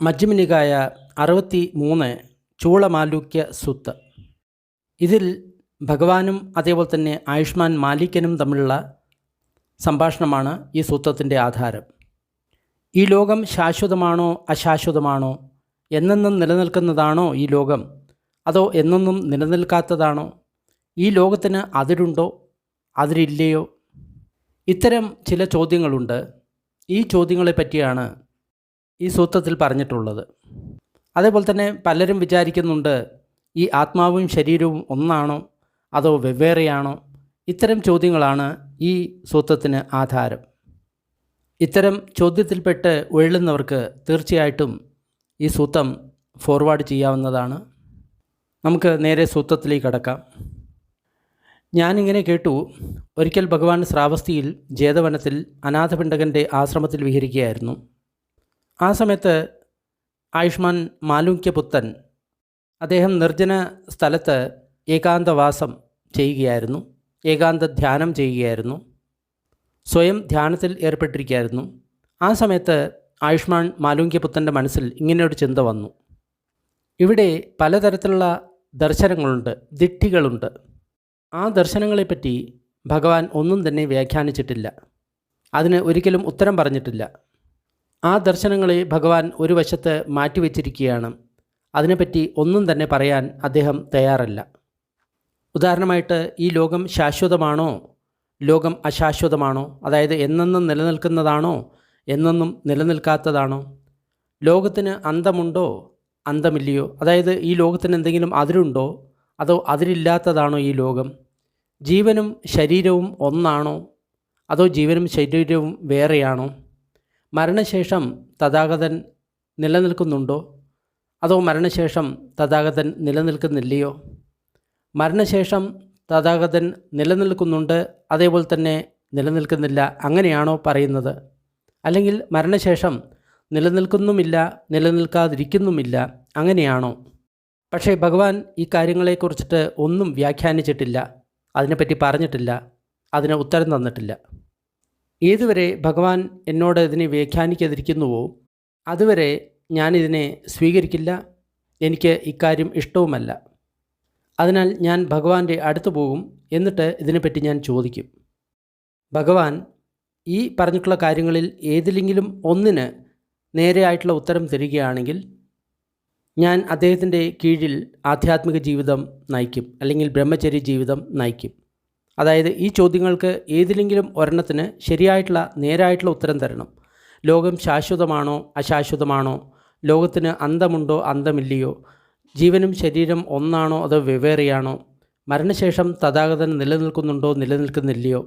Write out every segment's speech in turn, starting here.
മജ്ജ്‌മ നികായ 63 ചൂളമാലൂക്യ soothe. ഇതിൽ ഭഗവാനും അതേപോലെ തന്നെ ആയുഷ്മാൻ മാലിക്കനും തമ്മിലുള്ള സംഭാഷണമാണ് ഈ സൂത്രത്തിൻ്റെ ആധാരം. ഈ ലോകം ശാശ്വതമാണോ അശാശ്വതമാണോ, എന്നെന്നും നിലനിൽക്കുന്നതാണോ ഈ ലോകം, അതോ എന്നെന്നും നിലനിൽക്കാത്തതാണോ, ഈ ലോകത്തിന് അതിരുണ്ടോ അതിരില്ലയോ, ഇത്തരം ചില ചോദ്യങ്ങളുണ്ട്. ഈ ചോദ്യങ്ങളെ പറ്റിയാണ് ഈ സൂത്രത്തിൽ പറഞ്ഞിട്ടുള്ളത്. അതേപോലെ തന്നെ പലരും വിചാരിക്കുന്നുണ്ട്, ഈ ആത്മാവും ശരീരവും ഒന്നാണോ അതോ വെവ്വേറെയാണോ. ഇത്തരം ചോദ്യങ്ങളാണ് ഈ സൂത്രത്തിന് ആധാരം. ഇത്തരം ചോദ്യത്തിൽപ്പെട്ട് ഉഴലുന്നവർക്ക് തീർച്ചയായിട്ടും ഈ സൂത്രം ഫോർവേഡ് ചെയ്യാവുന്നതാണ്. നമുക്ക് നേരെ സൂത്രത്തിലേക്ക് കടക്കാം. ഞാനിങ്ങനെ കേട്ടു, ഒരിക്കൽ ഭഗവാൻ ശ്രാവസ്തിയിൽ ജേതവനത്തിൽ അനാഥപിണ്ഡകൻ്റെ ആശ്രമത്തിൽ വിഹരിക്കുകയായിരുന്നു. ആ സമയത്ത് ആയുഷ്മാൻ മാലൂക്യപുത്തൻ അദ്ദേഹം നിർജ്ജന സ്ഥലത്ത് ഏകാന്തവാസം ചെയ്യുകയായിരുന്നു, ഏകാന്ത ധ്യാനം ചെയ്യുകയായിരുന്നു, സ്വയം ധ്യാനത്തിൽ ഏർപ്പെട്ടിരിക്കുകയായിരുന്നു. ആ സമയത്ത് ആയുഷ്മാൻ മാലൂക്യപുത്തൻ്റെ മനസ്സിൽ ഇങ്ങനെയൊരു ചിന്ത വന്നു. ഇവിടെ പലതരത്തിലുള്ള ദർശനങ്ങളുണ്ട്, ദിട്ടികളുണ്ട്. ആ ദർശനങ്ങളെപ്പറ്റി ഭഗവാൻ ഒന്നും തന്നെ വ്യാഖ്യാനിച്ചിട്ടില്ല, അതിന് ഒരിക്കലും ഉത്തരം പറഞ്ഞിട്ടില്ല. ആ ദർശനങ്ങളെ ഭഗവാൻ ഒരു വശത്ത് മാറ്റിവെച്ചിരിക്കുകയാണ്. അതിനെപ്പറ്റി ഒന്നും തന്നെ പറയാൻ അദ്ദേഹം തയ്യാറല്ല. ഉദാഹരണമായിട്ട്, ഈ ലോകം ശാശ്വതമാണോ ലോകം അശാശ്വതമാണോ, അതായത് എന്നെന്നും നിലനിൽക്കുന്നതാണോ എന്നെന്നും നിലനിൽക്കാത്തതാണോ, ലോകത്തിന് അന്തമുണ്ടോ അന്തമില്ലയോ, അതായത് ഈ ലോകത്തിന് എന്തെങ്കിലും അതിരുണ്ടോ അതോ അതിരില്ലാത്തതാണോ ഈ ലോകം, ജീവനും ശരീരവും ഒന്നാണോ അതോ ജീവനും ശരീരവും വേറെയാണോ, മരണശേഷം തഥാഗതൻ നിലനിൽക്കുന്നുണ്ടോ അതോ മരണശേഷം തഥാഗതൻ നിലനിൽക്കുന്നില്ലയോ, മരണശേഷം തഥാഗതൻ നിലനിൽക്കുന്നുണ്ട് അതേപോലെ തന്നെ നിലനിൽക്കുന്നില്ല, അങ്ങനെയാണോ പറയുന്നത്, അല്ലെങ്കിൽ മരണശേഷം നിലനിൽക്കുന്നുമില്ല നിലനിൽക്കാതിരിക്കുന്നുമില്ല, അങ്ങനെയാണോ. പക്ഷേ ഭഗവാൻ ഈ കാര്യങ്ങളെക്കുറിച്ചിട്ട് ഒന്നും വ്യാഖ്യാനിച്ചിട്ടില്ല, അതിനെപ്പറ്റി പറഞ്ഞിട്ടില്ല, അതിന് ഉത്തരം തന്നിട്ടില്ല. ഏതുവരെ ഭഗവാൻ എന്നോട് ഇതിനെ വ്യാഖ്യാനിക്കാതിരിക്കുന്നുവോ അതുവരെ ഞാനിതിനെ സ്വീകരിക്കില്ല. എനിക്ക് ഇക്കാര്യം ഇഷ്ടവുമല്ല. അതിനാൽ ഞാൻ ഭഗവാന്റെ അടുത്ത് പോകും, എന്നിട്ട് ഇതിനെപ്പറ്റി ഞാൻ ചോദിക്കും. ഭഗവാൻ ഈ പറഞ്ഞിട്ടുള്ള കാര്യങ്ങളിൽ ഏതിലെങ്കിലും ഒന്നിന് നേരെയായിട്ടുള്ള ഉത്തരം തരികയാണെങ്കിൽ ഞാൻ അദ്ദേഹത്തിൻ്റെ കീഴിൽ ആധ്യാത്മിക ജീവിതം നയിക്കും, അല്ലെങ്കിൽ ബ്രഹ്മചര്യ ജീവിതം നയിക്കും. അതായത് ഈ ചോദ്യങ്ങൾക്ക് ഏതിലെങ്കിലും ഒരെണ്ണത്തിന് ശരിയായിട്ടുള്ള നേരായിട്ടുള്ള ഉത്തരം തരണം. ലോകം ശാശ്വതമാണോ അശാശ്വതമാണോ, ലോകത്തിന് അന്തമുണ്ടോ അന്തമില്ലയോ, ജീവനും ശരീരം ഒന്നാണോ അതോ വെവ്വേറെയാണോ, മരണശേഷം തഥാഗതൻ നിലനിൽക്കുന്നുണ്ടോ നിലനിൽക്കുന്നില്ലയോ,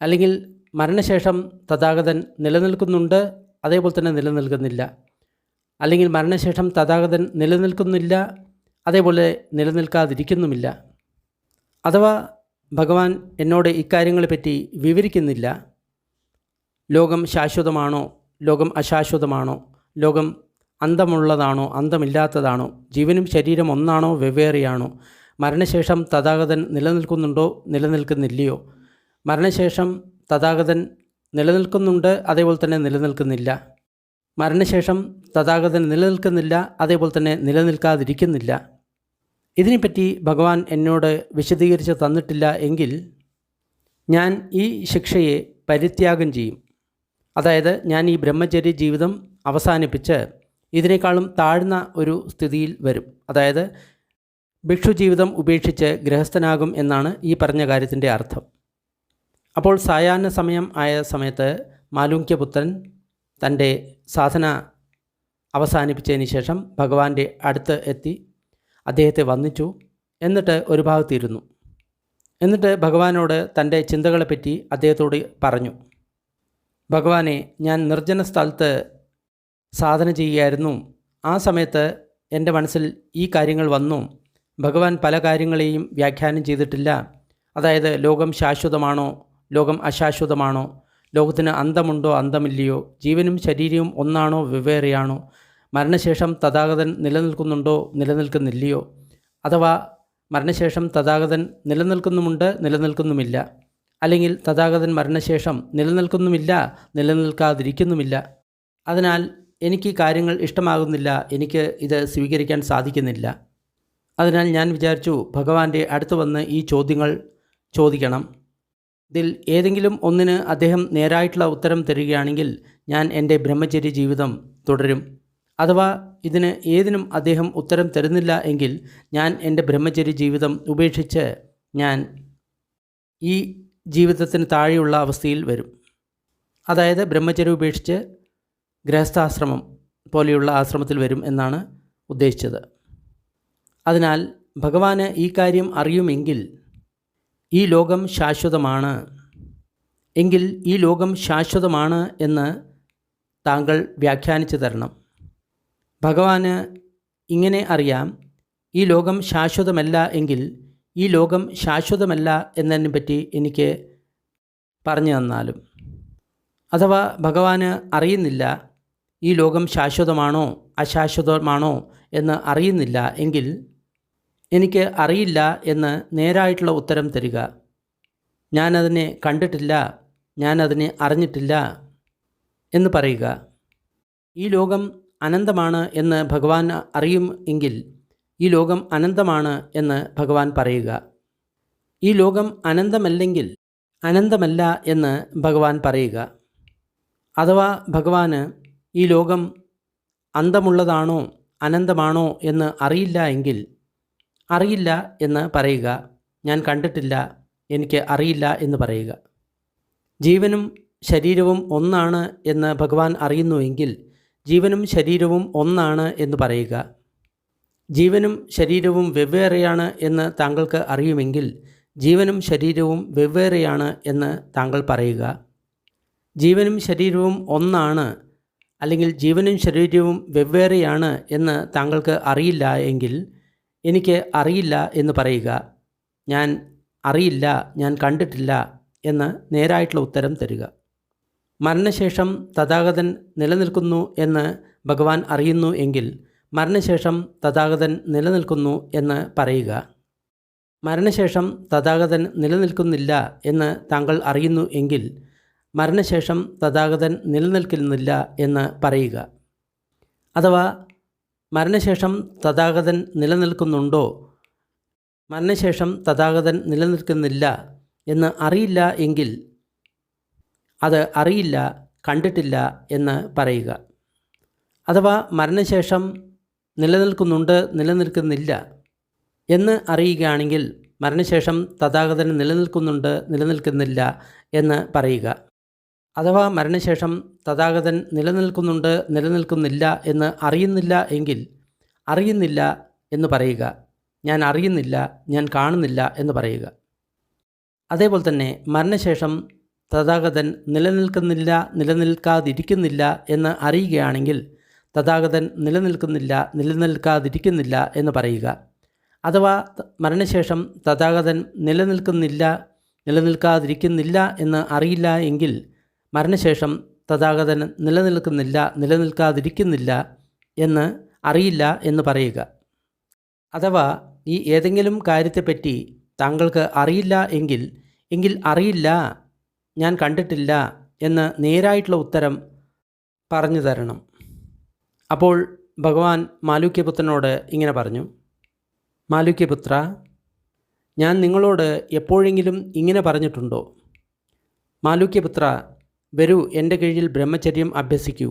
അല്ലെങ്കിൽ മരണശേഷം തഥാഗതൻ നിലനിൽക്കുന്നുണ്ട് അതേപോലെ തന്നെ നിലനിൽക്കുന്നില്ല, അല്ലെങ്കിൽ മരണശേഷം തഥാഗതൻ നിലനിൽക്കുന്നില്ല അതേപോലെ നിലനിൽക്കാതിരിക്കുന്നുമില്ല. അഥവാ ഭഗവാൻ എന്നോട് ഇക്കാര്യങ്ങളെപ്പറ്റി വിവരിക്കുന്നില്ല. ലോകം ശാശ്വതമാണോ ലോകം അശാശ്വതമാണോ, ലോകം അന്തമുള്ളതാണോ അന്തമില്ലാത്തതാണോ, ജീവനും ശരീരം ഒന്നാണോ വെവ്വേറെയാണോ, മരണശേഷം തഥാഗതൻ നിലനിൽക്കുന്നുണ്ടോ നിലനിൽക്കുന്നില്ലയോ, മരണശേഷം തഥാഗതൻ നിലനിൽക്കുന്നുണ്ട് അതേപോലെ തന്നെ നിലനിൽക്കുന്നില്ല, മരണശേഷം തഥാഗതൻ നിലനിൽക്കുന്നില്ല അതേപോലെ തന്നെ നിലനിൽക്കാതിരിക്കുന്നില്ല, ഇതിനെപ്പറ്റി ഭഗവാൻ എന്നോട് വിശദീകരിച്ച് തന്നിട്ടില്ല എങ്കിൽ ഞാൻ ഈ ശിക്ഷയെ പരിത്യാഗം ചെയ്യും. അതായത് ഞാൻ ഈ ബ്രഹ്മചര്യ ജീവിതം അവസാനിപ്പിച്ച് ഇതിനേക്കാളും താഴ്ന്ന ഒരു സ്ഥിതിയിൽ വരും. അതായത് ഭിക്ഷു ജീവിതം ഉപേക്ഷിച്ച് ഗൃഹസ്ഥനാകും എന്നാണ് ഈ പറഞ്ഞ കാര്യത്തിൻ്റെ അർത്ഥം. അപ്പോൾ സായാഹ്ന സമയം ആയ സമയത്ത് മാലൂക്യപുത്രൻ തൻ്റെ സാധന അവസാനിപ്പിച്ചതിന് ശേഷം ഭഗവാന്റെ അടുത്ത് എത്തി അദ്ദേഹത്തെ വന്ദിച്ചു. എന്നിട്ട് ഒരു ഭാഗത്തിരുന്നു. എന്നിട്ട് ഭഗവാനോട് തൻ്റെ ചിന്തകളെപ്പറ്റി അദ്ദേഹത്തോട് പറഞ്ഞു. ഭഗവാനെ, ഞാൻ നിർജ്ജന സ്ഥലത്ത് സാധന ചെയ്യുകയായിരുന്നു. ആ സമയത്ത് എൻ്റെ മനസ്സിൽ ഈ കാര്യങ്ങൾ വന്നു. ഭഗവാൻ പല കാര്യങ്ങളെയും വ്യാഖ്യാനം ചെയ്തിട്ടില്ല. അതായത് ലോകം ശാശ്വതമാണോ ലോകം അശാശ്വതമാണോ, ലോകത്തിന് അന്തമുണ്ടോ അന്തമില്ലയോ, ജീവനും ശരീരവും ഒന്നാണോ വെവ്വേറെയാണോ, മരണശേഷം തഥാഗതൻ നിലനിൽക്കുന്നുണ്ടോ നിലനിൽക്കുന്നില്ലയോ, അഥവാ മരണശേഷം തഥാഗതൻ നിലനിൽക്കുന്നുമുണ്ട് നിലനിൽക്കുന്നുമില്ല, അല്ലെങ്കിൽ തഥാഗതൻ മരണശേഷം നിലനിൽക്കുന്നുമില്ല നിലനിൽക്കാതിരിക്കുന്നുമില്ല, അതിനാൽ എനിക്ക് കാര്യങ്ങൾ ഇഷ്ടമാകുന്നില്ല, എനിക്ക് ഇത് സ്വീകരിക്കാൻ സാധിക്കുന്നില്ല. അതിനാൽ ഞാൻ വിചാരിച്ചു ഭഗവാന്റെ അടുത്ത് വന്ന് ഈ ചോദ്യങ്ങൾ ചോദിക്കണം. ഇതിൽ ഏതെങ്കിലും ഒന്നിന് അദ്ദേഹം നേരായിട്ടുള്ള ഉത്തരം തരികയാണെങ്കിൽ ഞാൻ എൻ്റെ ബ്രഹ്മചര്യ ജീവിതം തുടരും. അഥവാ ഇതിന് ഏതിനും അദ്ദേഹം ഉത്തരം തരുന്നില്ല എങ്കിൽ ഞാൻ എൻ്റെ ബ്രഹ്മചര്യ ജീവിതം ഉപേക്ഷിച്ച് ഞാൻ ഈ ജീവിതത്തിന് താഴെയുള്ള അവസ്ഥയിൽ വരും. അതായത് ബ്രഹ്മചര്യം ഉപേക്ഷിച്ച് ഗൃഹസ്ഥാശ്രമം പോലെയുള്ള ആശ്രമത്തിൽ വരും എന്നാണ് ഉദ്ദേശിച്ചത്. അതിനാൽ ഭഗവാന് ഈ കാര്യം അറിയുമെങ്കിൽ ഈ ലോകം ശാശ്വതമാണ് എങ്കിൽ ഈ ലോകം ശാശ്വതമാണ് എന്ന് താങ്കൾ വ്യാഖ്യാനിച്ചു തരണം. ഭഗവാന് ഇങ്ങനെ അറിയാം, ഈ ലോകം ശാശ്വതമല്ല എങ്കിൽ ഈ ലോകം ശാശ്വതമല്ല എന്നതിനെപ്പറ്റി എനിക്ക് പറഞ്ഞു തന്നാലും. അഥവാ ഭഗവാന് അറിയുന്നില്ല ഈ ലോകം ശാശ്വതമാണോ അശാശ്വതമാണോ എന്ന് അറിയുന്നില്ല എങ്കിൽ എനിക്ക് അറിയില്ല എന്ന് നേരായിട്ടുള്ള ഉത്തരം തരിക. ഞാനതിനെ കണ്ടിട്ടില്ല, ഞാനതിനെ അറിഞ്ഞിട്ടില്ല എന്ന് പറയുക. ഈ ലോകം അനന്തമാണ് എന്ന് ഭഗവാൻ അറിയും എങ്കിൽ ഈ ലോകം അനന്തമാണ് എന്ന് ഭഗവാൻ പറയുക. ഈ ലോകം അനന്തമല്ലെങ്കിൽ അനന്തമല്ല എന്ന് ഭഗവാൻ പറയുക. അഥവാ ഭഗവാന് ഈ ലോകം അന്തമുള്ളതാണോ അനന്തമാണോ എന്ന് അറിയില്ല എങ്കിൽ അറിയില്ല എന്ന് പറയുക. ഞാൻ കണ്ടിട്ടില്ല, എനിക്ക് അറിയില്ല എന്ന് പറയുക. ജീവനും ശരീരവും ഒന്നാണ് എന്ന് ഭഗവാൻ അറിയുന്നുവെങ്കിൽ ജീവനും ശരീരവും ഒന്നാണ് എന്ന് പറയുക. ജീവനും ശരീരവും വെവ്വേറെയാണ് എന്ന് താങ്കൾക്ക് അറിയുമെങ്കിൽ ജീവനും ശരീരവും വെവ്വേറെയാണ് എന്ന് താങ്കൾ പറയുക. ജീവനും ശരീരവും ഒന്നാണ് അല്ലെങ്കിൽ ജീവനും ശരീരവും വെവ്വേറെയാണ് എന്ന് താങ്കൾക്ക് അറിയില്ല എങ്കിൽ എനിക്ക് അറിയില്ല എന്ന് പറയുക. ഞാൻ അറിയില്ല, ഞാൻ കണ്ടിട്ടില്ല എന്ന് നേരായിട്ടുള്ള ഉത്തരം തരിക. മരണശേഷം തഥാഗതൻ നിലനിൽക്കുന്നു എന്ന് ഭഗവാൻ അറിയുന്നു എങ്കിൽ മരണശേഷം തഥാഗതൻ നിലനിൽക്കുന്നു എന്ന് പറയുക. മരണശേഷം തഥാഗതൻ നിലനിൽക്കുന്നില്ല എന്ന് താങ്കൾ അറിയുന്നു എങ്കിൽ മരണശേഷം തഥാഗതൻ നിലനിൽക്കുന്നില്ല എന്ന് പറയുക. അഥവാ മരണശേഷം തഥാഗതൻ നിലനിൽക്കുന്നുണ്ടോ മരണശേഷം തഥാഗതൻ നിലനിൽക്കുന്നില്ല എന്ന് അറിയില്ല എങ്കിൽ അത് അറിയില്ല, കണ്ടിട്ടില്ല എന്ന് പറയുക. അഥവാ മരണശേഷം നിലനിൽക്കുന്നുണ്ട്, നിലനിൽക്കുന്നില്ല എന്ന് അറിയുകയാണെങ്കിൽ മരണശേഷം തഥാഗതൻ നിലനിൽക്കുന്നുണ്ട്, നിലനിൽക്കുന്നില്ല എന്ന് പറയുക. അഥവാ മരണശേഷം തഥാഗതൻ നിലനിൽക്കുന്നുണ്ട്, നിലനിൽക്കുന്നില്ല എന്ന് അറിയുന്നില്ല എങ്കിൽ അറിയുന്നില്ല എന്ന് പറയുക. ഞാൻ അറിയുന്നില്ല, ഞാൻ കാണുന്നില്ല എന്ന് പറയുക. അതേപോലെ തന്നെ മരണശേഷം തഥാഗതൻ നിലനിൽക്കുന്നില്ല, നിലനിൽക്കാതിരിക്കുന്നില്ല എന്ന് അറിയുകയാണെങ്കിൽ തഥാഗതൻ നിലനിൽക്കുന്നില്ല, നിലനിൽക്കാതിരിക്കുന്നില്ല എന്ന് പറയുക. അഥവാ മരണശേഷം തഥാഗതൻ നിലനിൽക്കുന്നില്ല, നിലനിൽക്കാതിരിക്കുന്നില്ല എന്ന് അറിയില്ല എങ്കിൽ മരണശേഷം തഥാഗതൻ നിലനിൽക്കുന്നില്ല, നിലനിൽക്കാതിരിക്കുന്നില്ല എന്ന് അറിയില്ല എന്ന് പറയുക. അഥവാ ഈ ഏതെങ്കിലും കാര്യത്തെപ്പറ്റി താങ്കൾക്ക് അറിയില്ല എങ്കിൽ അറിയില്ല, ഞാൻ കണ്ടിട്ടില്ല എന്ന് നേരായിട്ടുള്ള ഉത്തരം പറഞ്ഞു തരണം. അപ്പോൾ ഭഗവാൻ മാലൂക്യപുത്രനോട് ഇങ്ങനെ പറഞ്ഞു, മാലൂക്യപുത്ര, ഞാൻ നിങ്ങളോട് എപ്പോഴെങ്കിലും ഇങ്ങനെ പറഞ്ഞിട്ടുണ്ടോ? മാലൂക്യപുത്ര, വരൂ, എൻ്റെ കീഴിൽ ബ്രഹ്മചര്യം അഭ്യസിക്കൂ.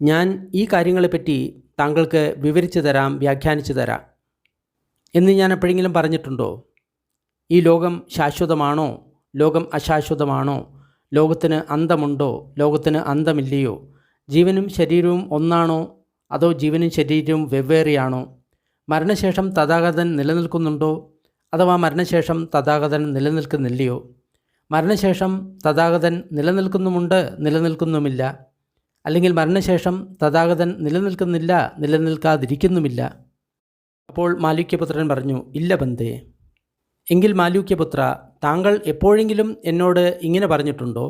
ഞാൻ ഈ കാര്യങ്ങളെപ്പറ്റി താങ്കൾക്ക് വിവരിച്ചു തരാം, വ്യാഖ്യാനിച്ചു തരാം എന്ന് ഞാൻ എപ്പോഴെങ്കിലും പറഞ്ഞിട്ടുണ്ടോ? ഈ ലോകം ശാശ്വതമാണോ, ലോകം അശാശ്വതമാണോ, ലോകത്തിന് അന്തമുണ്ടോ, ലോകത്തിന് അന്തമില്ലയോ, ജീവനും ശരീരവും ഒന്നാണോ അതോ ജീവനും ശരീരവും വെവ്വേറെയാണോ, മരണശേഷം തഥാഗതൻ നിലനിൽക്കുന്നുണ്ടോ അഥവാ മരണശേഷം തഥാഗതൻ നിലനിൽക്കുന്നില്ലയോ, മരണശേഷം തഥാഗതൻ നിലനിൽക്കുന്നുമുണ്ട്, നിലനിൽക്കുന്നുമില്ല, അല്ലെങ്കിൽ മരണശേഷം തഥാഗതൻ നിലനിൽക്കുന്നില്ല, നിലനിൽക്കാതിരിക്കുന്നുമില്ല. അപ്പോൾ മാലൂക്യപുത്രൻ പറഞ്ഞു, ഇല്ല ബന്ധേ. എങ്കിൽ മാലൂക്യപുത്ര, താങ്കൾ എപ്പോഴെങ്കിലും എന്നോട് ഇങ്ങനെ പറഞ്ഞിട്ടുണ്ടോ?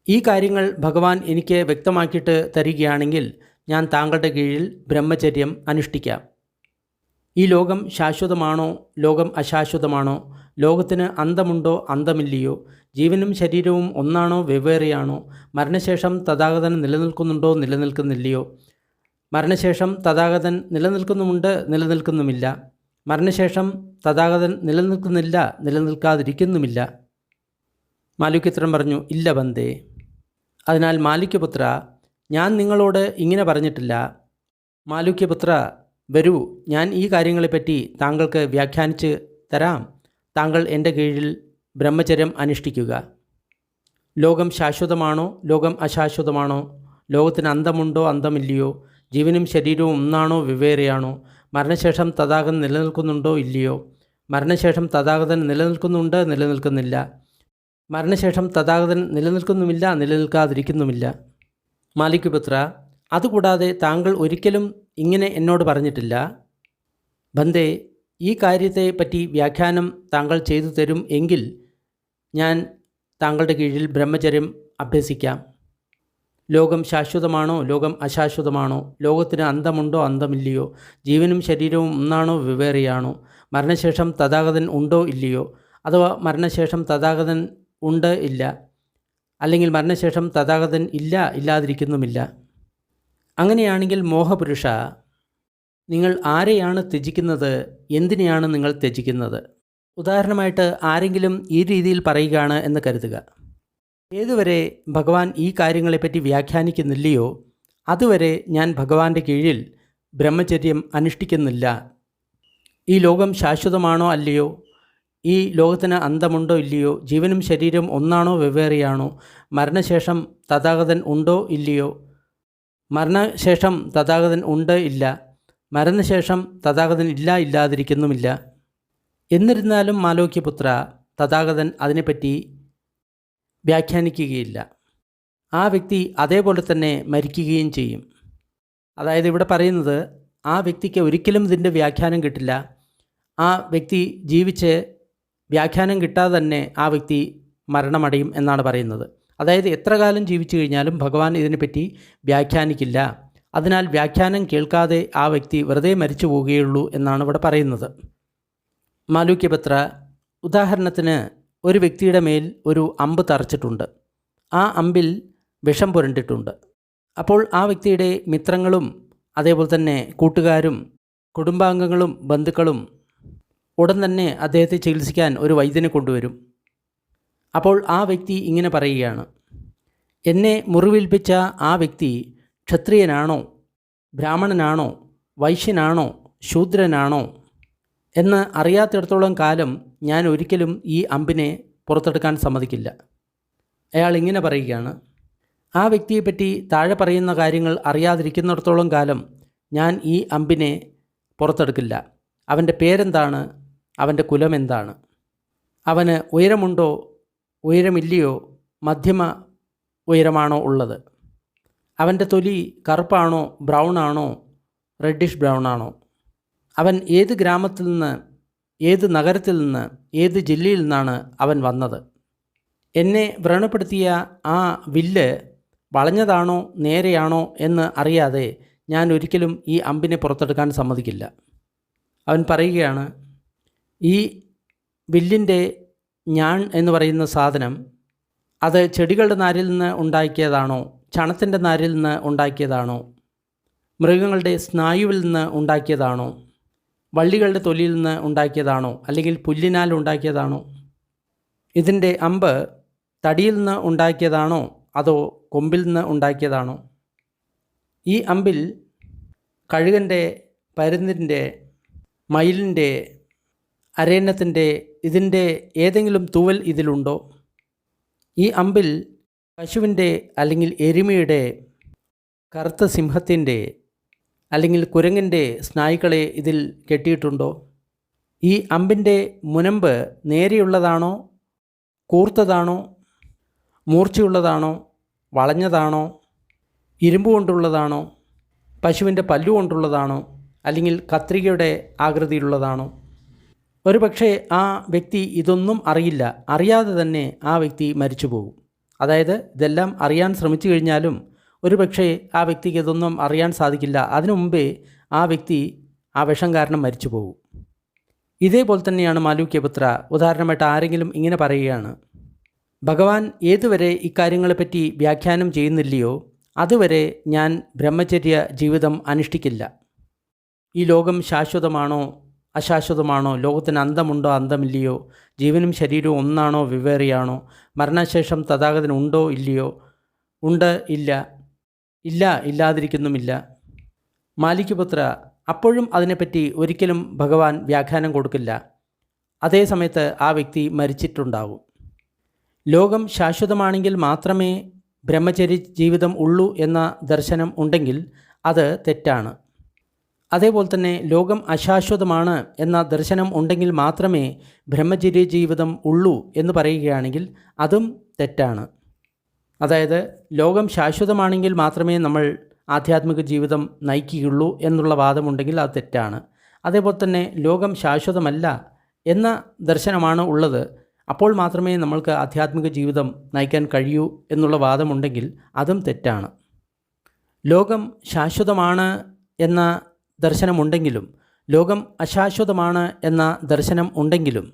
ഈ കാര്യങ്ങൾ ഭഗവാൻ എനിക്ക് വ്യക്തമാക്കിയിട്ട് തരികയാണെങ്കിൽ ഞാൻ താങ്കളുടെ കീഴിൽ ബ്രഹ്മചര്യം അനുഷ്ഠിക്കാം. ഈ ലോകം ശാശ്വതമാണോ, ലോകം അശാശ്വതമാണോ, ലോകത്തിന് അന്തമുണ്ടോ അന്തമില്ലയോ, ജീവനും ശരീരവും ഒന്നാണോ വെവ്വേറെയാണോ, മരണശേഷം തഥാഗതൻ നിലനിൽക്കുന്നുണ്ടോ നിലനിൽക്കുന്നില്ലയോ, മരണശേഷം തഥാഗതൻ നിലനിൽക്കുന്നുമുണ്ട് നിലനിൽക്കുന്നുമില്ല, മരണശേഷം തഥാഗതൻ നിലനിൽക്കുന്നില്ല നിലനിൽക്കാതിരിക്കുന്നുമില്ല. മാലുക്യത്രൻ പറഞ്ഞു, ഇല്ല ബന്ദേ. അതിനാൽ മാലിക്യപുത്ര, ഞാൻ നിങ്ങളോട് ഇങ്ങനെ പറഞ്ഞിട്ടില്ല. മാലുക്യപുത്ര, വരൂ, ഞാൻ ഈ കാര്യങ്ങളെപ്പറ്റി താങ്കൾക്ക് വ്യാഖ്യാനിച്ച് തരാം. താങ്കൾ എൻ്റെ കീഴിൽ ബ്രഹ്മചര്യം അനുഷ്ഠിക്കുക. ലോകം ശാശ്വതമാണോ, ലോകം അശാശ്വതമാണോ, ലോകത്തിന് അന്തമുണ്ടോ അന്തമില്ലയോ, ജീവനും ശരീരവും ഒന്നാണോ വെവ്വേറെയാണോ, മരണശേഷം തഥാഗതൻ നിലനിൽക്കുന്നുണ്ടോ ഇല്ലയോ, മരണശേഷം തഥാഗതൻ നിലനിൽക്കുന്നുണ്ട് നിലനിൽക്കുന്നില്ല, മരണശേഷം തഥാഗതൻ നിലനിൽക്കുന്നുമില്ല നിലനിൽക്കാതിരിക്കുന്നുമില്ല. മാലിക്യപുത്ര, അതുകൂടാതെ താങ്കൾ ഒരിക്കലും ഇങ്ങനെ എന്നോട് പറഞ്ഞിട്ടില്ല. ബന്ദേ, ഈ കാര്യത്തെ പറ്റി വ്യാഖ്യാനം താങ്കൾ ചെയ്തു തരും എങ്കിൽ ഞാൻ താങ്കളുടെ കീഴിൽ ബ്രഹ്മചര്യം അഭ്യസിക്കാം. ലോകം ശാശ്വതമാണോ, ലോകം അശാശ്വതമാണോ, ലോകത്തിന് അന്തമുണ്ടോ അന്തമില്ലയോ, ജീവനും ശരീരവും ഒന്നാണോ വെവ്വേറെയാണോ, മരണശേഷം തഥാഗതൻ ഉണ്ടോ ഇല്ലയോ, അഥവാ മരണശേഷം തഥാഗതൻ ഉണ്ട് ഇല്ല, അല്ലെങ്കിൽ മരണശേഷം തഥാഗതൻ ഇല്ല ഇല്ലാതിരിക്കുന്നുമില്ല. അങ്ങനെയാണെങ്കിൽ മോഹപുരുഷ, നിങ്ങൾ ആരെയാണ് ത്യജിക്കുന്നത്, എന്തിനെയാണ് നിങ്ങൾ ത്യജിക്കുന്നത്? ഉദാഹരണമായിട്ട് ആരെങ്കിലും ഈ രീതിയിൽ പറയുകയാണ് എന്ന് കരുതുക. ഏതുവരെ ഭഗവാൻ ഈ കാര്യങ്ങളെപ്പറ്റി വ്യാഖ്യാനിക്കുന്നില്ലയോ അതുവരെ ഞാൻ ഭഗവാന്റെ കീഴിൽ ബ്രഹ്മചര്യം അനുഷ്ഠിക്കുന്നില്ല. ഈ ലോകം ശാശ്വതമാണോ അല്ലയോ, ഈ ലോകത്തിന് അന്തമുണ്ടോ ഇല്ലയോ, ജീവനും ശരീരം ഒന്നാണോ വെവ്വേറെയാണോ, മരണശേഷം തഥാഗതൻ ഉണ്ടോ ഇല്ലയോ, മരണശേഷം തഥാഗതൻ ഉണ്ട് ഇല്ല, മരണശേഷം തഥാഗതൻ ഇല്ല ഇല്ലാതിരിക്കുന്നുമില്ല. എന്നിരുന്നാലും മാലോക്യപുത്ര, തഥാഗതൻ അതിനെപ്പറ്റി വ്യാഖ്യാനിക്കുകയില്ല. ആ വ്യക്തി അതേപോലെ തന്നെ മരിക്കുകയും ചെയ്യും. അതായത് ഇവിടെ പറയുന്നത്, ആ വ്യക്തിക്ക് ഒരിക്കലും ഇതിൻ്റെ വ്യാഖ്യാനം കിട്ടില്ല. ആ വ്യക്തി ജീവിച്ച് വ്യാഖ്യാനം കിട്ടാതെ തന്നെ ആ വ്യക്തി മരണമടയും എന്നാണ് പറയുന്നത്. അതായത് എത്ര കാലം ജീവിച്ചു കഴിഞ്ഞാലും ഭഗവാൻ ഇതിനെപ്പറ്റി വ്യാഖ്യാനിക്കില്ല. അതിനാൽ വ്യാഖ്യാനം കേൾക്കാതെ ആ വ്യക്തി വെറുതെ മരിച്ചു പോവുകയുള്ളൂ എന്നാണ് ഇവിടെ പറയുന്നത്. മാലൂക്യപത്ര, ഉദാഹരണത്തിന് ഒരു വ്യക്തിയുടെ മേൽ ഒരു അമ്പ് തറച്ചിട്ടുണ്ട്. ആ അമ്പിൽ വിഷം പുരണ്ടിട്ടുണ്ട്. അപ്പോൾ ആ വ്യക്തിയുടെ മിത്രങ്ങളും അതേപോലെ തന്നെ കൂട്ടുകാരും കുടുംബാംഗങ്ങളും ബന്ധുക്കളും ഉടൻ തന്നെ അദ്ദേഹത്തെ ചികിത്സിക്കാൻ ഒരു വൈദ്യനെ കൊണ്ടുവരും. അപ്പോൾ ആ വ്യക്തി ഇങ്ങനെ പറയുകയാണ്, എന്നെ മുറിവേൽപ്പിച്ച ആ വ്യക്തി ക്ഷത്രിയനാണോ, ബ്രാഹ്മണനാണോ, വൈശ്യനാണോ, ശൂദ്രനാണോ എന്ന് അറിയാത്തിടത്തോളം കാലം ഞാൻ ഒരിക്കലും ഈ അമ്പിനെ പുറത്തെടുക്കാൻ സമ്മതിക്കില്ല. അയാൾ ഇങ്ങനെ പറയുകയാണ്, ആ വ്യക്തിയെപ്പറ്റി താഴെ പറയുന്ന കാര്യങ്ങൾ അറിയാതിരിക്കുന്നിടത്തോളം കാലം ഞാൻ ഈ അമ്പിനെ പുറത്തെടുക്കില്ല. അവൻ്റെ പേരെന്താണ്, അവൻ്റെ കുലം എന്താണ്, അവന് ഉയരമുണ്ടോ ഉയരമില്ലയോ, മധ്യമ ഉയരമാണോ ഉള്ളത്, അവൻ്റെ തൊലി കറുപ്പാണോ ബ്രൗൺ ആണോ റെഡിഷ് ബ്രൗൺ ആണോ, അവൻ ഏത് ഗ്രാമത്തിൽ നിന്ന്, ഏത് നഗരത്തിൽ നിന്ന്, ഏത് ജില്ലയിൽ നിന്നാണ് അവൻ വന്നത്, എന്നെ വ്രണപ്പെടുത്തിയ ആ വില്ല് വളഞ്ഞതാണോ നേരെയാണോ എന്ന് അറിയാതെ ഞാൻ ഒരിക്കലും ഈ അമ്പിനെ പുറത്തെടുക്കാൻ സമ്മതിക്കില്ല. അവൻ പറയുകയാണ്, ഈ വില്ലിൻ്റെ ഞാൺ എന്ന് പറയുന്ന സാധനം അത് ചെടികളുടെ നാരിൽ നിന്ന് ഉണ്ടാക്കിയതാണോ, ചണത്തിൻ്റെ നാരിൽ നിന്ന് ഉണ്ടാക്കിയതാണോ, മൃഗങ്ങളുടെ സ്നായുവിൽ നിന്ന് ഉണ്ടാക്കിയതാണോ, വള്ളികളുടെ തൊലിയിൽ നിന്ന് ഉണ്ടാക്കിയതാണോ, അല്ലെങ്കിൽ പുല്ലിനാൽ ഉണ്ടാക്കിയതാണോ, ഇതിൻ്റെ അമ്പ് തടിയിൽ നിന്ന് ഉണ്ടാക്കിയതാണോ അതോ കൊമ്പിൽ നിന്ന് ഉണ്ടാക്കിയതാണോ, ഈ അമ്പിൽ കഴുകൻ്റെ, പരുന്തിൻ്റെ, മയിലിൻ്റെ, അരയന്നത്തിൻ്റെ ഇതിൻ്റെ ഏതെങ്കിലും തൂവൽ ഇതിലുണ്ടോ, ഈ അമ്പിൽ പശുവിൻ്റെ അല്ലെങ്കിൽ എരുമയുടെ, കറുത്ത സിംഹത്തിൻ്റെ അല്ലെങ്കിൽ കുരങ്ങിൻ്റെ സ്നായുക്കളെ ഇതിൽ കെട്ടിയിട്ടുണ്ടോ, ഈ അമ്പിൻ്റെ മുനമ്പ് നേരെയുള്ളതാണോ കൂർത്തതാണോ മൂർച്ചയുള്ളതാണോ വളഞ്ഞതാണോ ഇരുമ്പ് കൊണ്ടുള്ളതാണോ പശുവിൻ്റെ പല്ലുകൊണ്ടുള്ളതാണോ അല്ലെങ്കിൽ കത്രികയുടെ ആകൃതിയിലുള്ളതാണോ? ഒരുപക്ഷെ ആ വ്യക്തി ഇതൊന്നും അറിയില്ല. അറിയാതെ തന്നെ ആ വ്യക്തി മരിച്ചു പോകും. അതായത് ഇതെല്ലാം അറിയാൻ ശ്രമിച്ചു കഴിഞ്ഞാലും ഒരുപക്ഷെ ആ വ്യക്തിക്ക് ഇതൊന്നും അറിയാൻ സാധിക്കില്ല. അതിനു മുമ്പേ ആ വ്യക്തി ആ വിഷം കാരണം മരിച്ചു പോകും. ഇതേപോലെ തന്നെയാണ് മാലൂക്യപുത്ര. ഉദാഹരണമായിട്ട് ആരെങ്കിലും ഇങ്ങനെ പറയുകയാണ്, ഭഗവാൻ ഏതുവരെ ഇക്കാര്യങ്ങളെപ്പറ്റി വ്യാഖ്യാനം ചെയ്യുന്നില്ലയോ അതുവരെ ഞാൻ ബ്രഹ്മചര്യ ജീവിതം അനുഷ്ഠിക്കില്ല. ഈ ലോകം ശാശ്വതമാണോ അശാശ്വതമാണോ, ലോകത്തിന് അന്തമുണ്ടോ അന്തമില്ലയോ, ജീവനും ശരീരവും ഒന്നാണോ വെവ്വേറെയാണോ, മരണശേഷം തഥാഗതനുണ്ടോ ഇല്ലയോ, ഉണ്ട് ഇല്ല, ഇല്ല ഇല്ലാതിരിക്കുന്നുമില്ല. മാലിക്യപുത്ര, അപ്പോഴും അതിനെപ്പറ്റി ഒരിക്കലും ഭഗവാൻ വ്യാഖ്യാനം കൊടുക്കില്ല. അതേ സമയത്ത് ആ വ്യക്തി മരിച്ചിട്ടുണ്ടാകും. ലോകം ശാശ്വതമാണെങ്കിൽ മാത്രമേ ബ്രഹ്മചര്യ ജീവിതം ഉള്ളൂ എന്ന ദർശനം ഉണ്ടെങ്കിൽ അത് തെറ്റാണ്. അതേപോലെ തന്നെ ലോകം അശാശ്വതമാണ് എന്ന ദർശനം ഉണ്ടെങ്കിൽ മാത്രമേ ബ്രഹ്മചര്യ ജീവിതം ഉള്ളൂ എന്ന് പറയുകയാണെങ്കിൽ അതും തെറ്റാണ്. അതായത് ലോകം ശാശ്വതമാണെങ്കിൽ മാത്രമേ നമ്മൾ ആധ്യാത്മിക ജീവിതം നയിക്കുകയുള്ളൂ എന്നുള്ള വാദമുണ്ടെങ്കിൽ അത് തെറ്റാണ്. അതേപോലെ തന്നെ ലോകം ശാശ്വതമല്ല എന്ന ദർശനമാണ് ഉള്ളത്, അപ്പോൾ മാത്രമേ നമ്മൾക്ക് ആധ്യാത്മിക ജീവിതം നയിക്കാൻ കഴിയൂ എന്നുള്ള വാദമുണ്ടെങ്കിൽ അതും തെറ്റാണ്. ലോകം ശാശ്വതമാണ് എന്ന ദർശനമുണ്ടെങ്കിലും ലോകം അശാശ്വതമാണ് എന്ന ദർശനം ഉണ്ടെങ്കിലും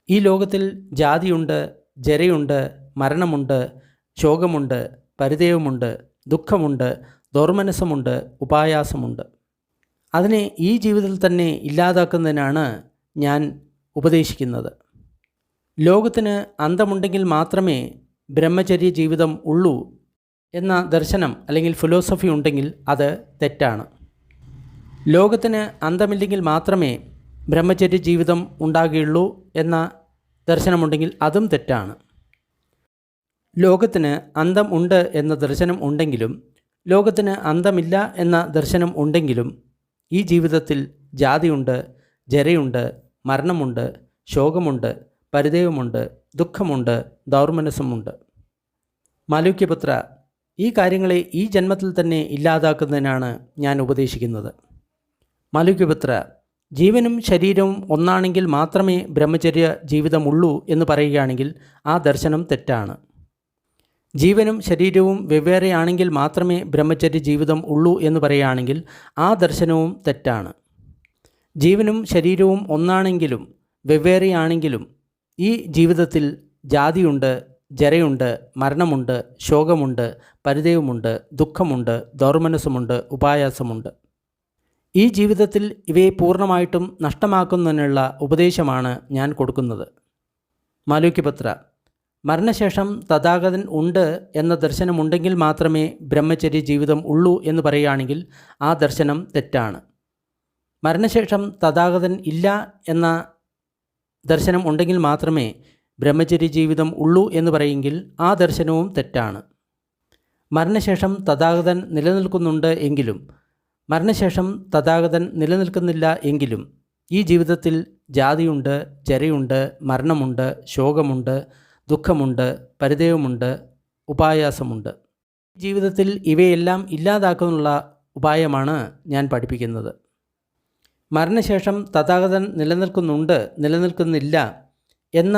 ഈ ലോകത്തിൽ ജാതിയുണ്ട്, ജരയുണ്ട്, മരണമുണ്ട്, ശോകമുണ്ട്, പരിദേവമുണ്ട്, ദുഃഖമുണ്ട്, ദൗർമനസ്സമുണ്ട്, ഉപായാസമുണ്ട്. അതിനെ ഈ ജീവിതത്തിൽ തന്നെ ഇല്ലാതാക്കുന്നതിനാണ് ഞാൻ ഉപദേശിക്കുന്നത്. ലോകത്തിന് അന്തമുണ്ടെങ്കിൽ മാത്രമേ ബ്രഹ്മചര്യ ജീവിതം ഉള്ളൂ എന്ന ദർശനം അല്ലെങ്കിൽ ഫിലോസഫി ഉണ്ടെങ്കിൽ അത് തെറ്റാണ്. ലോകത്തിന് അന്തമില്ലെങ്കിൽ മാത്രമേ ബ്രഹ്മചര്യ ജീവിതം ഉണ്ടാകുകയുള്ളൂ എന്ന ദർശനമുണ്ടെങ്കിൽ അതും തെറ്റാണ്. ലോകത്തിന് അന്തം ഉണ്ട് എന്ന ദർശനം ഉണ്ടെങ്കിലും ലോകത്തിന് അന്തമില്ല എന്ന ദർശനം ഉണ്ടെങ്കിലും ഈ ജീവിതത്തിൽ ജാതിയുണ്ട്, ജരയുണ്ട്, മരണമുണ്ട്, ശോകമുണ്ട്, പരിദേവമുണ്ട്, ദുഃഖമുണ്ട്, ദൗർമനസ്സമുണ്ട്. മാലൂക്യപുത്ര, ഈ കാര്യങ്ങളെ ഈ ജന്മത്തിൽ തന്നെ ഇല്ലാതാക്കുന്നതിനാണ് ഞാൻ ഉപദേശിക്കുന്നത്. മാലൂക്യപുത്ര, ജീവനും ശരീരവും ഒന്നാണെങ്കിൽ മാത്രമേ ബ്രഹ്മചര്യ ജീവിതമുള്ളൂ എന്ന് പറയുകയാണെങ്കിൽ ആ ദർശനം തെറ്റാണ്. ജീവനും ശരീരവും വെവ്വേറെയാണെങ്കിൽ മാത്രമേ ബ്രഹ്മചര്യ ജീവിതം ഉള്ളൂ എന്ന് പറയുകയാണെങ്കിൽ ആ ദർശനവും തെറ്റാണ്. ജീവനും ശരീരവും ഒന്നാണെങ്കിലും വെവ്വേറെയാണെങ്കിലും ഈ ജീവിതത്തിൽ ജാതിയുണ്ട്, ജരയുണ്ട്, മരണമുണ്ട്, ശോകമുണ്ട്, പരിദേവമുണ്ട്, ദുഃഖമുണ്ട്, ദൗർമനസ്സമുണ്ട്, ഉപായാസമുണ്ട്. ഈ ജീവിതത്തിൽ ഇവയെ പൂർണ്ണമായിട്ടും നഷ്ടമാക്കുന്നതിനുള്ള ഉപദേശമാണ് ഞാൻ കൊടുക്കുന്നത്. മാലൂക്യപുത്ര, മരണശേഷം തഥാഗതൻ ഉണ്ട് എന്ന ദർശനമുണ്ടെങ്കിൽ മാത്രമേ ബ്രഹ്മചര്യ ജീവിതം ഉള്ളൂ എന്ന് പറയുകയാണെങ്കിൽ ആ ദർശനം തെറ്റാണ്. മരണശേഷം തഥാഗതൻ ഇല്ല എന്ന ദർശനം ഉണ്ടെങ്കിൽ മാത്രമേ ബ്രഹ്മചര്യ ജീവിതം ഉള്ളൂ എന്ന് പറയുമെങ്കിൽ ആ ദർശനവും തെറ്റാണ്. മരണശേഷം തഥാഗതൻ നിലനിൽക്കുന്നുണ്ട് എങ്കിലും മരണശേഷം തഥാഗതൻ നിലനിൽക്കുന്നില്ല എങ്കിലും ഈ ജീവിതത്തിൽ ജാതിയുണ്ട്, ജരയുണ്ട്, മരണമുണ്ട്, ശോകമുണ്ട്, ദുഃഖമുണ്ട്, പരിദേവമുണ്ട്, ഉപായാസമുണ്ട്. ജീവിതത്തിൽ ഇവയെല്ലാം ഇല്ലാതാക്കാനുള്ള ഉപായമാണ് ഞാൻ പഠിപ്പിക്കുന്നത്. മരണശേഷം തഥാഗതൻ നിലനിൽക്കുന്നില്ല എന്ന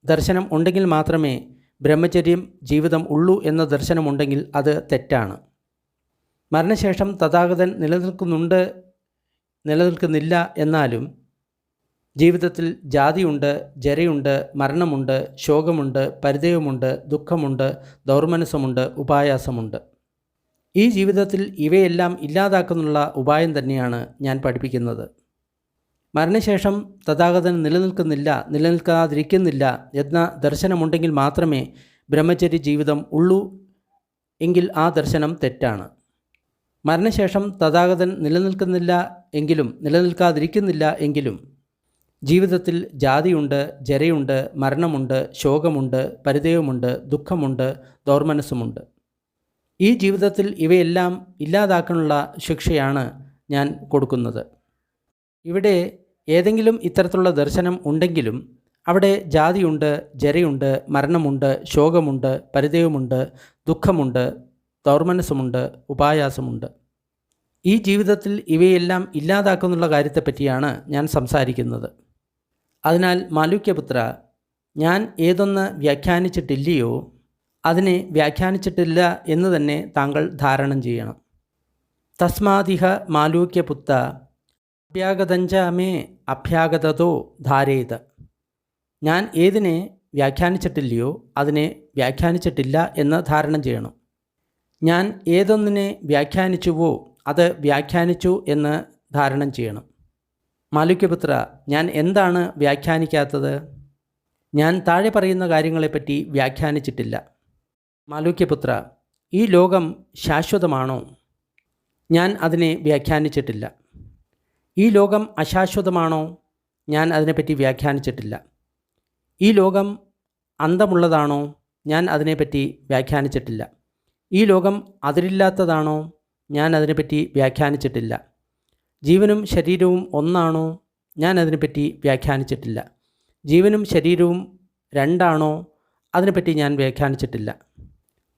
ദർശനം ഉണ്ടെങ്കിൽ മാത്രമേ ബ്രഹ്മചര്യം ജീവിതം ഉള്ളൂ എന്ന ദർശനമുണ്ടെങ്കിൽ അത് തെറ്റാണ്. മരണശേഷം തഥാഗതൻ നിലനിൽക്കുന്നില്ല എന്നാലും ജീവിതത്തിൽ ജാതിയുണ്ട്, ജരയുണ്ട്, മരണമുണ്ട്, ശോകമുണ്ട്, പരിദേവമുണ്ട്, ദുഃഖമുണ്ട്, ദൗർമനസ്സമുണ്ട്, ഉപായാസമുണ്ട്. ഈ ജീവിതത്തിൽ ഇവയെല്ലാം ഇല്ലാതാക്കുന്നുള്ള ഉപായം തന്നെയാണ് ഞാൻ പഠിപ്പിക്കുന്നത്. മരണശേഷം തഥാഗതൻ നിലനിൽക്കാതിരിക്കുന്നില്ല എന്ന ദർശനമുണ്ടെങ്കിൽ മാത്രമേ ബ്രഹ്മചര്യ ജീവിതം ഉള്ളൂ എങ്കിൽ ആ ദർശനം തെറ്റാണ്. മരണശേഷം തഥാഗതൻ നിലനിൽക്കാതിരിക്കുന്നില്ല എങ്കിലും ജീവിതത്തിൽ ജാതിയുണ്ട്, ജരയുണ്ട്, മരണമുണ്ട്, ശോകമുണ്ട്, പരിദേവമുണ്ട്, ദുഃഖമുണ്ട്, ദൗർമനസ്സുമുണ്ട്. ഈ ജീവിതത്തിൽ ഇവയെല്ലാം ഇല്ലാതാക്കാനുള്ള ശിക്ഷയാണ് ഞാൻ കൊടുക്കുന്നത്. ഇവിടെ ഏതെങ്കിലും ഇത്തരത്തിലുള്ള ദർശനം ഉണ്ടെങ്കിലും അവിടെ ജാതിയുണ്ട്, ജരയുണ്ട്, മരണമുണ്ട്, ശോകമുണ്ട്, പരിദേവമുണ്ട്, ദുഃഖമുണ്ട്, ദൗർമനസ്സമുണ്ട്, ഉപായാസമുണ്ട്. ഈ ജീവിതത്തിൽ ഇവയെല്ലാം ഇല്ലാതാക്കുന്നുള്ള കാര്യത്തെപ്പറ്റിയാണ് ഞാൻ സംസാരിക്കുന്നത്. അതിനാൽ മാലൂക്യപുത്ര, ഞാൻ ഏതൊന്ന് വ്യാഖ്യാനിച്ചിട്ടില്ലയോ അതിനെ വ്യാഖ്യാനിച്ചിട്ടില്ല എന്ന് തന്നെ താങ്കൾ ധാരണം ചെയ്യണം. തസ്മാദിഹ മാലൂക്യപുത്ര അഭ്യാഗതഞ്ച മേ അഭ്യാഗതതോ ധാരേത്. ഞാൻ ഏതിനെ വ്യാഖ്യാനിച്ചിട്ടില്ലയോ അതിനെ വ്യാഖ്യാനിച്ചിട്ടില്ല എന്ന് ധാരണം ചെയ്യണം. ഞാൻ ഏതൊന്നിനെ വ്യാഖ്യാനിച്ചുവോ അത് വ്യാഖ്യാനിച്ചു എന്ന് ധാരണം ചെയ്യണം. മാലുക്യപുത്ര, ഞാൻ എന്താണ് വ്യാഖ്യാനിക്കാത്തത്? ഞാൻ താഴെ പറയുന്ന കാര്യങ്ങളെപ്പറ്റി വ്യാഖ്യാനിച്ചിട്ടില്ല. മാലുക്യപുത്ര, ഈ ലോകം ശാശ്വതമാണോ? ഞാൻ അതിനെ വ്യാഖ്യാനിച്ചിട്ടില്ല. ഈ ലോകം അശാശ്വതമാണോ? ഞാൻ അതിനെപ്പറ്റി വ്യാഖ്യാനിച്ചിട്ടില്ല. ഈ ലോകം അന്തമുള്ളതാണോ? ഞാൻ അതിനെപ്പറ്റി വ്യാഖ്യാനിച്ചിട്ടില്ല. ഈ ലോകം അതിരില്ലാത്തതാണോ? ഞാൻ അതിനെപ്പറ്റി വ്യാഖ്യാനിച്ചിട്ടില്ല. ജീവനും ശരീരവും ഒന്നാണോ? ഞാൻ അതിനെപ്പറ്റി വ്യാഖ്യാനിച്ചിട്ടില്ല. ജീവനും ശരീരവും രണ്ടാണോ? അതിനെപ്പറ്റി ഞാൻ വ്യാഖ്യാനിച്ചിട്ടില്ല.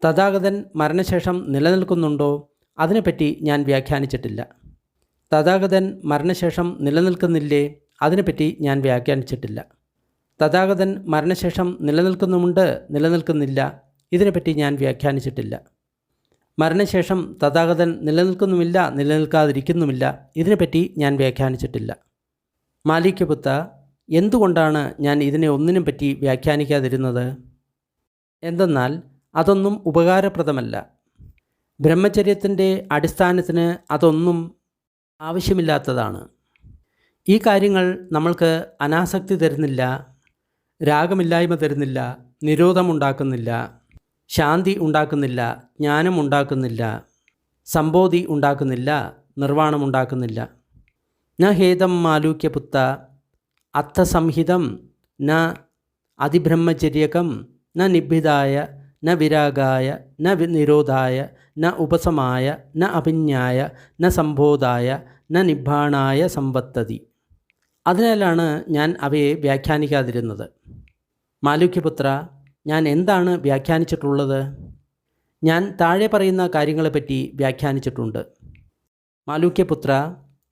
തഥാഗതൻ മരണശേഷം നിലനിൽക്കുന്നുണ്ടോ? അതിനെപ്പറ്റി ഞാൻ വ്യാഖ്യാനിച്ചിട്ടില്ല. തഥാഗതൻ മരണശേഷം നിലനിൽക്കുന്നില്ലേ? അതിനെപ്പറ്റി ഞാൻ വ്യാഖ്യാനിച്ചിട്ടില്ല. തഥാഗതൻ മരണശേഷം നിലനിൽക്കുന്നുമുണ്ട്, നിലനിൽക്കുന്നില്ല, ഇതിനെപ്പറ്റി ഞാൻ വ്യാഖ്യാനിച്ചിട്ടില്ല. മരണശേഷം തഥാഗതൻ നിലനിൽക്കുന്നുമില്ല, നിലനിൽക്കാതിരിക്കുന്നുമില്ല, ഇതിനെപ്പറ്റി ഞാൻ വ്യാഖ്യാനിച്ചിട്ടില്ല. മാലിക്യപുത്ത, എന്തുകൊണ്ടാണ് ഞാൻ ഇതിനെ ഒന്നിനും പറ്റി വ്യാഖ്യാനിക്കാതിരുന്നത്? എന്തെന്നാൽ അതൊന്നും ഉപകാരപ്രദമല്ല. ബ്രഹ്മചര്യത്തിൻ്റെ അടിസ്ഥാനത്തിന് അതൊന്നും ആവശ്യമില്ലാത്തതാണ്. ഈ കാര്യങ്ങൾ നമ്മൾക്ക് അനാസക്തി തരുന്നില്ല, രാഗമില്ലായ്മ തരുന്നില്ല, നിരോധമുണ്ടാക്കുന്നില്ല, ശാന്തി ഉണ്ടാക്കുന്നില്ല, ജ്ഞാനം ഉണ്ടാക്കുന്നില്ല, സംബോധി ഉണ്ടാക്കുന്നില്ല, നിർവ്വാണമുണ്ടാക്കുന്നില്ല. ന ഹേതം മാലൂക്യപുത്ത അർത്ഥസംഹിതം ന അതിബ്രഹ്മചര്യകം ന നിബിധായ ന വിരാഗായ ന നിരോധായ ന ഉപസമായ ന അഭിജ്ഞായ ന സംബോധായ ന നിബ്ബാണായ സംവത്തതി. അതിനാലാണ് ഞാൻ അവയെ വ്യാഖ്യാനിക്കാതിരുന്നത്. മാലുക്യപുത്ര, ഞാൻ എന്താണ് വ്യാഖ്യാനിച്ചിട്ടുള്ളത്? ഞാൻ താഴെ പറയുന്ന കാര്യങ്ങളെപ്പറ്റി വ്യാഖ്യാനിച്ചിട്ടുണ്ട്. മാലുക്യപുത്ര,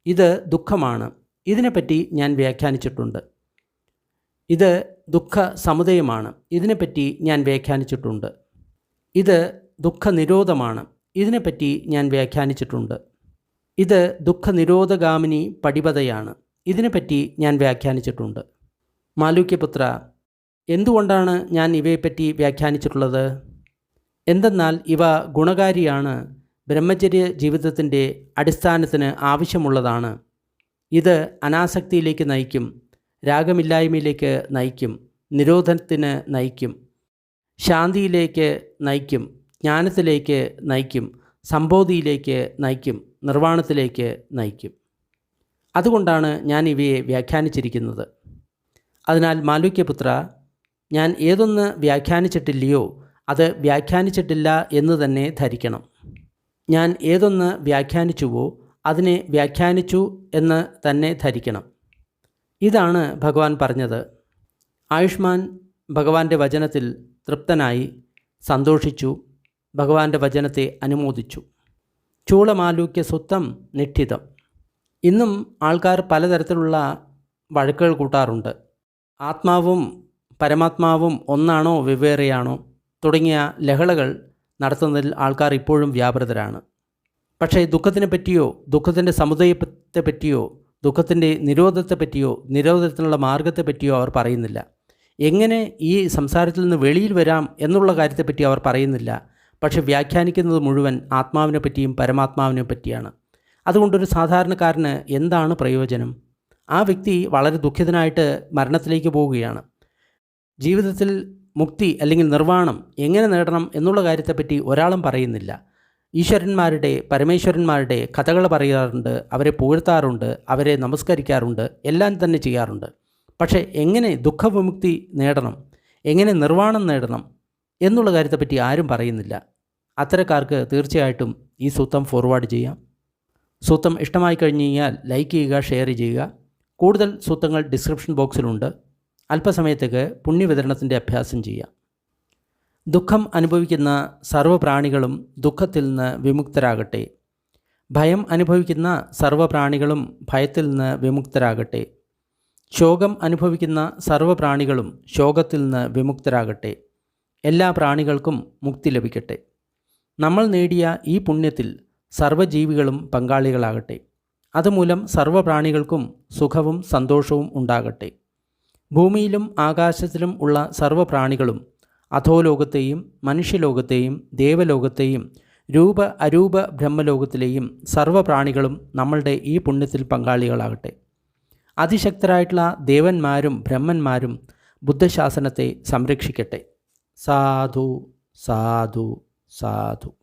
ഇത് ദുഃഖമാണ്, ഇതിനെപ്പറ്റി ഞാൻ വ്യാഖ്യാനിച്ചിട്ടുണ്ട്. ഇത് ദുഃഖ സമുദയമാണ്, ഇതിനെപ്പറ്റി ഞാൻ വ്യാഖ്യാനിച്ചിട്ടുണ്ട്. ഇത് ദുഃഖനിരോധമാണ്, ഇതിനെപ്പറ്റി ഞാൻ വ്യാഖ്യാനിച്ചിട്ടുണ്ട്. ഇത് ദുഃഖനിരോധഗാമിനി പടിപതയാണ്, ഇതിനെപ്പറ്റി ഞാൻ വ്യാഖ്യാനിച്ചിട്ടുണ്ട്. മാലൂക്യപുത്ര, എന്തുകൊണ്ടാണ് ഞാൻ ഇവയെപ്പറ്റി വ്യാഖ്യാനിച്ചിട്ടുള്ളത്? എന്തെന്നാൽ ഇവ ഗുണകാരിയാണ്, ബ്രഹ്മചര്യ ജീവിതത്തിൻ്റെ അടിസ്ഥാനത്തിന് ആവശ്യമുള്ളതാണ്. ഇത് അനാസക്തിയിലേക്ക് നയിക്കും, രാഗമില്ലായ്മയിലേക്ക് നയിക്കും, നിരോധനത്തിന് നയിക്കും, ശാന്തിയിലേക്ക് നയിക്കും, ജ്ഞാനത്തിലേക്ക് നയിക്കും, സംബോധിയിലേക്ക് നയിക്കും, നിർവ്വാണത്തിലേക്ക് നയിക്കും. അതുകൊണ്ടാണ് ഞാൻ ഇവയെ വ്യാഖ്യാനിച്ചിരിക്കുന്നത്. അതിനാൽ മാലൂക്യപുത്ര, ഞാൻ ഏതൊന്ന് വ്യാഖ്യാനിച്ചിട്ടില്ലയോ അത് വ്യാഖ്യാനിച്ചിട്ടില്ല എന്ന് തന്നെ ധരിക്കണം. ഞാൻ ഏതൊന്ന് വ്യാഖ്യാനിച്ചുവോ അതിനെ വ്യാഖ്യാനിച്ചു എന്ന് തന്നെ ധരിക്കണം. ഇതാണ് ഭഗവാൻ പറഞ്ഞത്. ആയുഷ്മാൻ ഭഗവാന്റെ വചനത്തിൽ തൃപ്തനായി സന്തോഷിച്ചു, ഭഗവാന്റെ വചനത്തെ അനുമോദിച്ചു. ചൂളമാലൂക്യ സുത്തം നിഷ്ഠിതം. ഇന്നും ആൾക്കാർ പലതരത്തിലുള്ള വഴക്കുകൾ കൂട്ടാറുണ്ട്. ആത്മാവും പരമാത്മാവും ഒന്നാണോ വെവ്വേറെയാണോ തുടങ്ങിയ ലഹളകൾ നടത്തുന്നതിൽ ആൾക്കാർ ഇപ്പോഴും വ്യാപൃതരാണ്. പക്ഷേ ദുഃഖത്തിനെ പറ്റിയോ ദുഃഖത്തിൻ്റെ സമുദയത്തെ പറ്റിയോ ദുഃഖത്തിൻ്റെ നിരോധത്തെ പറ്റിയോ നിരോധത്തിനുള്ള മാർഗത്തെ പറ്റിയോ അവർ പറയുന്നില്ല. എങ്ങനെ ഈ സംസാരത്തിൽ നിന്ന് വെളിയിൽ വരാം എന്നുള്ള കാര്യത്തെപ്പറ്റി അവർ പറയുന്നില്ല. പക്ഷെ വ്യാഖ്യാനിക്കുന്നത് മുഴുവൻ ആത്മാവിനെ പറ്റിയും പരമാത്മാവിനെ പറ്റിയാണ്. അതുകൊണ്ടൊരു സാധാരണക്കാരന് എന്താണ് പ്രയോജനം? ആ വ്യക്തി വളരെ ദുഃഖിതനായിട്ട് മരണത്തിലേക്ക് പോവുകയാണ്. ജീവിതത്തിൽ മുക്തി അല്ലെങ്കിൽ നിർവ്വാണം എങ്ങനെ നേടണം എന്നുള്ള കാര്യത്തെപ്പറ്റി ഒരാളും പറയുന്നില്ല. ഈശ്വരന്മാരുടെ പരമേശ്വരന്മാരുടെ കഥകൾ പറയാറുണ്ട്, അവരെ പുകഴ്ത്താറുണ്ട്, അവരെ നമസ്കരിക്കാറുണ്ട്, എല്ലാം തന്നെ ചെയ്യാറുണ്ട്. പക്ഷേ എങ്ങനെ ദുഃഖവിമുക്തി നേടണം, എങ്ങനെ നിർവ്വാണം നേടണം എന്നുള്ള കാര്യത്തെപ്പറ്റി ആരും പറയുന്നില്ല. അത്തരക്കാർക്ക് തീർച്ചയായിട്ടും ഈ സൂത്രം ഫോർവേഡ് ചെയ്യാം. സൂത്രം ഇഷ്ടമായി കഴിഞ്ഞ് കഴിഞ്ഞാൽ ലൈക്ക് ചെയ്യുക, ഷെയർ ചെയ്യുക. കൂടുതൽ സൂത്രങ്ങൾ ഡിസ്ക്രിപ്ഷൻ ബോക്സിലുണ്ട്. അല്പസമയത്തേക്ക് പുണ്യവിതരണത്തിൻ്റെ അഭ്യാസം ചെയ്യാം. ദുഃഖം അനുഭവിക്കുന്ന സർവ്വപ്രാണികളും ദുഃഖത്തിൽ നിന്ന് വിമുക്തരാകട്ടെ. ഭയം അനുഭവിക്കുന്ന സർവ്വപ്രാണികളും ഭയത്തിൽ നിന്ന് വിമുക്തരാകട്ടെ. ശോകം അനുഭവിക്കുന്ന സർവ്വപ്രാണികളും ശോകത്തിൽ നിന്ന് വിമുക്തരാകട്ടെ. എല്ലാ പ്രാണികൾക്കും മുക്തി ലഭിക്കട്ടെ. നമ്മൾ നേടിയ ഈ പുണ്യത്തിൽ സർവ്വജീവികളും പങ്കാളികളാകട്ടെ. അതുമൂലം സർവ്വപ്രാണികൾക്കും സുഖവും സന്തോഷവും ഉണ്ടാകട്ടെ. ഭൂമിയിലും ആകാശത്തിലും ഉള്ള സർവ്വപ്രാണികളും അധോലോകത്തെയും മനുഷ്യലോകത്തെയും ദേവലോകത്തെയും രൂപ അരൂപ ബ്രഹ്മലോകത്തിലെയും സർവ്വപ്രാണികളും നമ്മളുടെ ഈ പുണ്യത്തിൽ പങ്കാളികളാകട്ടെ. അതിശക്തരായിട്ടുള്ള ദേവന്മാരും ബ്രഹ്മന്മാരും ബുദ്ധശാസനത്തെ സംരക്ഷിക്കട്ടെ. സാധു സാധു സാധു.